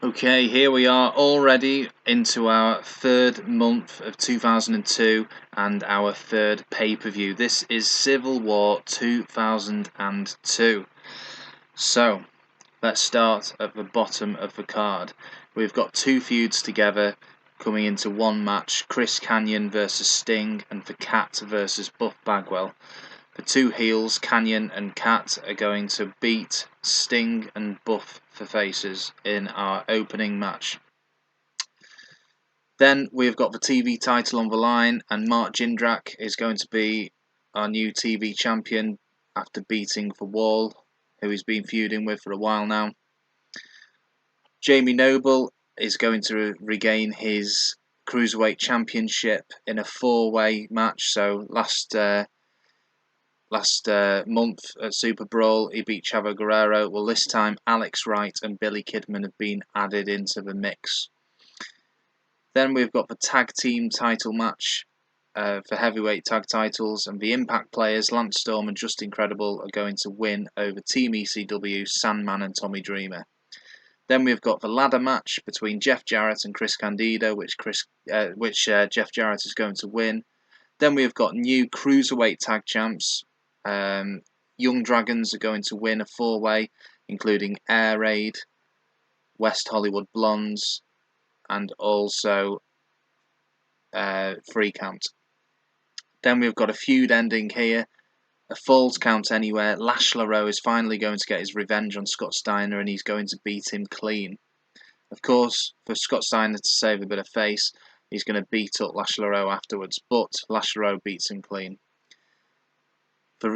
Okay, here we are already into our third month of 2002 and our third pay-per-view. This is Civil War 2002. So, let's start at the bottom of the card. We've got two feuds together coming into one match. Chris Kanyon versus Sting and the Cat versus Buff Bagwell. The two heels, Kanyon and Cat, are going to beat Sting and Buff for faces in our opening match. Then we've got the TV title on the line, and Mark Jindrak is going to be our new TV champion after beating the Wall, who he's been feuding with for a while now. Jamie Noble is going to regain his Cruiserweight championship in a four-way match. So last month at Super Brawl, he beat Chavo Guerrero. Well, this time Alex Wright and Billy Kidman have been added into the mix. Then we've got the tag team title match for heavyweight tag titles, and the Impact players Lance Storm and Just Incredible are going to win over Team ECW, Sandman and Tommy Dreamer. Then we've got the ladder match between Jeff Jarrett and Chris Candido, which Jeff Jarrett is going to win. Then we've got new Cruiserweight tag champs. Young Dragons are going to win a four-way, including Air Raid, West Hollywood Blondes, and also Free Count. Then we've got a feud ending here, a Falls Count Anywhere. Lash LeRoux is finally going to get his revenge on Scott Steiner, and he's going to beat him clean. Of course, for Scott Steiner to save a bit of face, he's going to beat up Lash LeRoux afterwards, but Lash LeRoux beats him clean.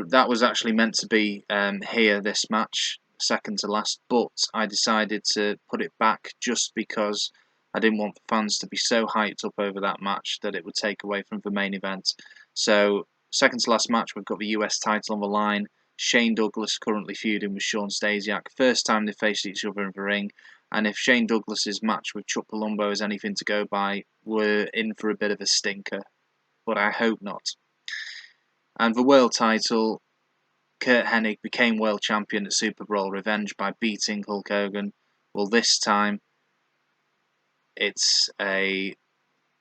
That was actually meant to be here, this match, second to last, but I decided to put it back just because I didn't want the fans to be so hyped up over that match that it would take away from the main event. So, second to last match, we've got the US title on the line. Shane Douglas currently feuding with Shawn Stasiak. First time they faced each other in the ring. And if Shane Douglas's match with Chuck Palumbo is anything to go by, we're in for a bit of a stinker. But I hope not. And the world title, Curt Hennig became world champion at Super Brawl Revenge by beating Hulk Hogan. Well, this time it's a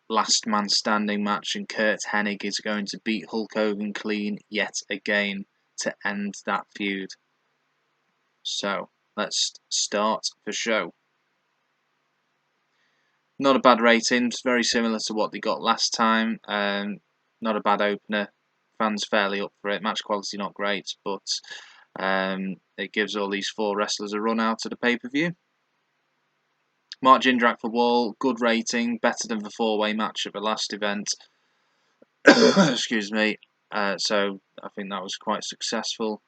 last man standing match, and Curt Hennig is going to beat Hulk Hogan clean yet again to end that feud. So let's start the show. Not a bad rating, very similar to what they got last time. Not a bad opener. Fans fairly up for it. Match quality not great, but it gives all these four wrestlers a run out of the pay-per-view. Mark Jindrak for Wall, good rating, better than the four-way match at the last event. Excuse me. So I think that was quite successful.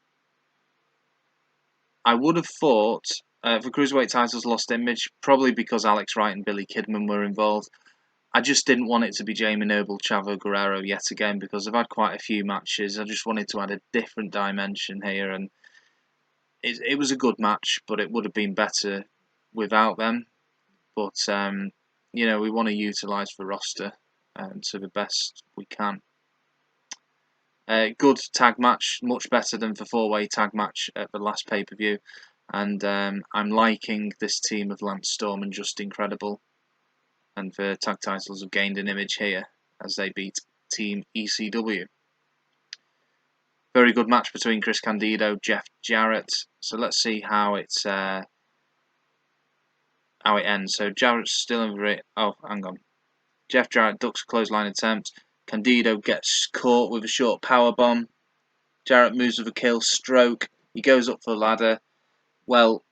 I would have thought the Cruiserweight titles lost image, probably because Alex Wright and Billy Kidman were involved. I just didn't want it to be Jamie Noble, Chavo Guerrero yet again, because I've had quite a few matches. I just wanted to add a different dimension here, and it was a good match, but it would have been better without them. But we want to utilise the roster to the best we can. Good tag match, much better than the four-way tag match at the last pay-per-view, and I'm liking this team of Lance Storm and Just Incredible. And the tag titles have gained an image here as they beat Team ECW. Very good match between Chris Candido, Jeff Jarrett. So let's see how it ends. So Jarrett's still in the ring. Oh, hang on. Jeff Jarrett ducks a clothesline attempt. Candido gets caught with a short power bomb. Jarrett moves with a kill stroke. He goes up for the ladder. Well,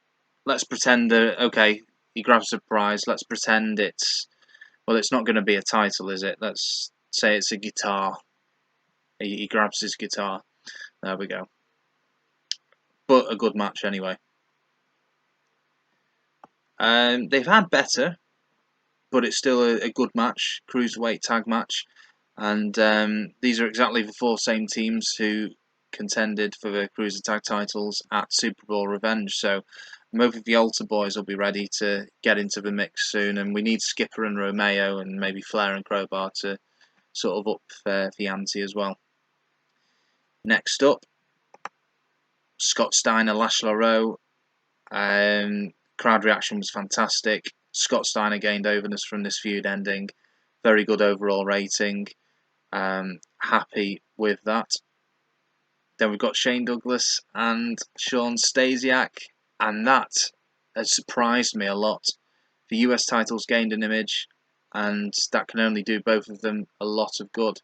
let's pretend that, okay, he grabs a prize. Let's pretend it's not going to be a title, is it? Let's say it's a guitar. He grabs his guitar. There we go. But a good match anyway. They've had better, but it's still a good match. Cruiserweight tag match. And these are exactly the four same teams who contended for the Cruiser Tag titles at Super Bowl Revenge. So I'm hoping the Altar Boys will be ready to get into the mix soon, and we need Skipper and Romeo and maybe Flair and Crowbar to sort of up the ante as well. Next up, Scott Steiner, Lash LeRoux. Crowd reaction was fantastic. Scott Steiner gained overness from this feud ending. Very good overall rating. Happy with that. Then we've got Shane Douglas and Shawn Stasiak, and that has surprised me a lot. The US titles gained an image, and that can only do both of them a lot of good.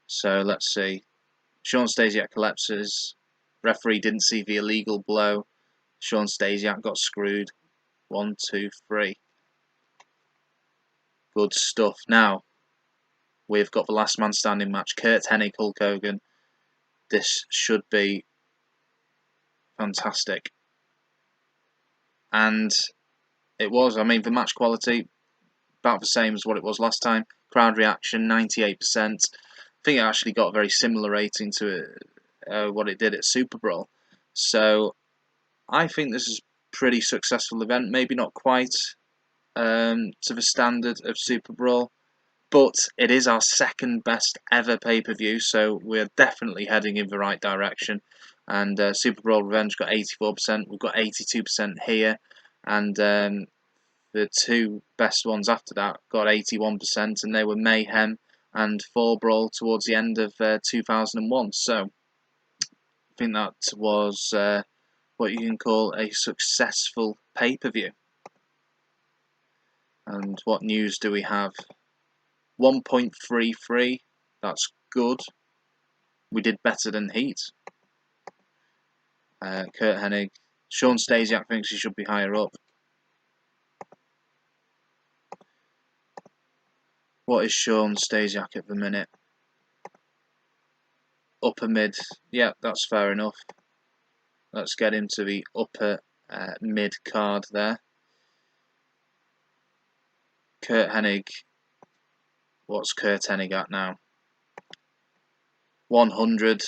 So let's see. Shawn Stasiak collapses. Referee didn't see the illegal blow. Shawn Stasiak got screwed. 1, 2, 3. Good stuff. Now, we've got the last man standing match. Curt Hennig, Hulk Hogan. This should be fantastic. And it was. I mean, the match quality, about the same as what it was last time. Crowd reaction, 98%. I think it actually got a very similar rating to what it did at Super Brawl. So, I think this is a pretty successful event. Maybe not quite to the standard of Super Brawl, but it is our second best ever pay-per-view, so we're definitely heading in the right direction. And Super Brawl Revenge got 84%, we've got 82% here, and the two best ones after that got 81%, and they were Mayhem and Fall Brawl towards the end of 2001. So I think that was what you can call a successful pay-per-view. And what news do we have? 1.33, that's good. We did better than Heat. Curt Hennig. Shawn Stasiak thinks he should be higher up. What is Shawn Stasiak at the minute? Upper mid. Yeah, that's fair enough. Let's get him to the upper mid card there. Curt Hennig. What's Curt Hennig at now? 100.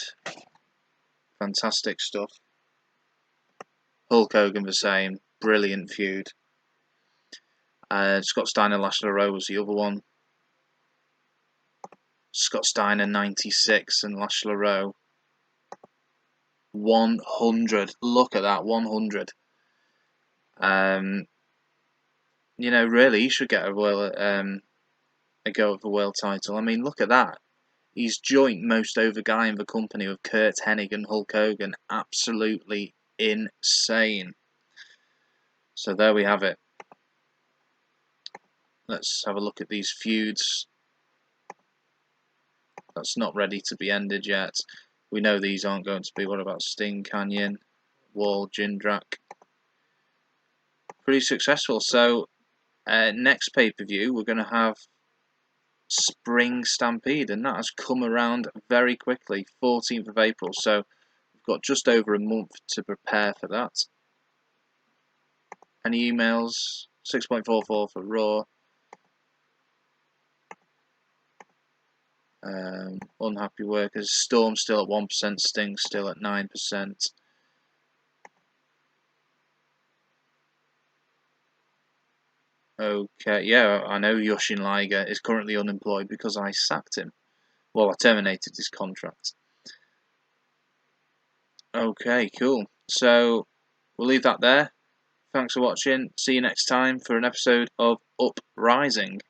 Fantastic stuff. Hulk Hogan the same. Brilliant feud. Scott Steiner, Lash, LeRoux was the other one. Scott Steiner 96 and Lash, LeRoux 100. Look at that, 100. You know, really, he should get a go at the world title. I mean, look at that. He's joint most over guy in the company with Curt Hennig and Hulk Hogan. Absolutely insane. So there we have it. Let's have a look at these feuds. That's not ready to be ended yet. We know these aren't going to be. What about Sting, Kanyon, Wall, Jindrak? Pretty successful. So next pay-per-view we're going to have Spring Stampede, and that has come around very quickly. 14th of April. So we've got just over a month to prepare for that. Any emails? 6.44 for Raw. Unhappy workers. Storm still at 1%. Sting still at 9%. Okay, yeah, I know Yoshin Liger is currently unemployed because I sacked him. Well, I terminated his contract. Okay, cool. So we'll leave that there. Thanks for watching. See you next time for an episode of Uprising.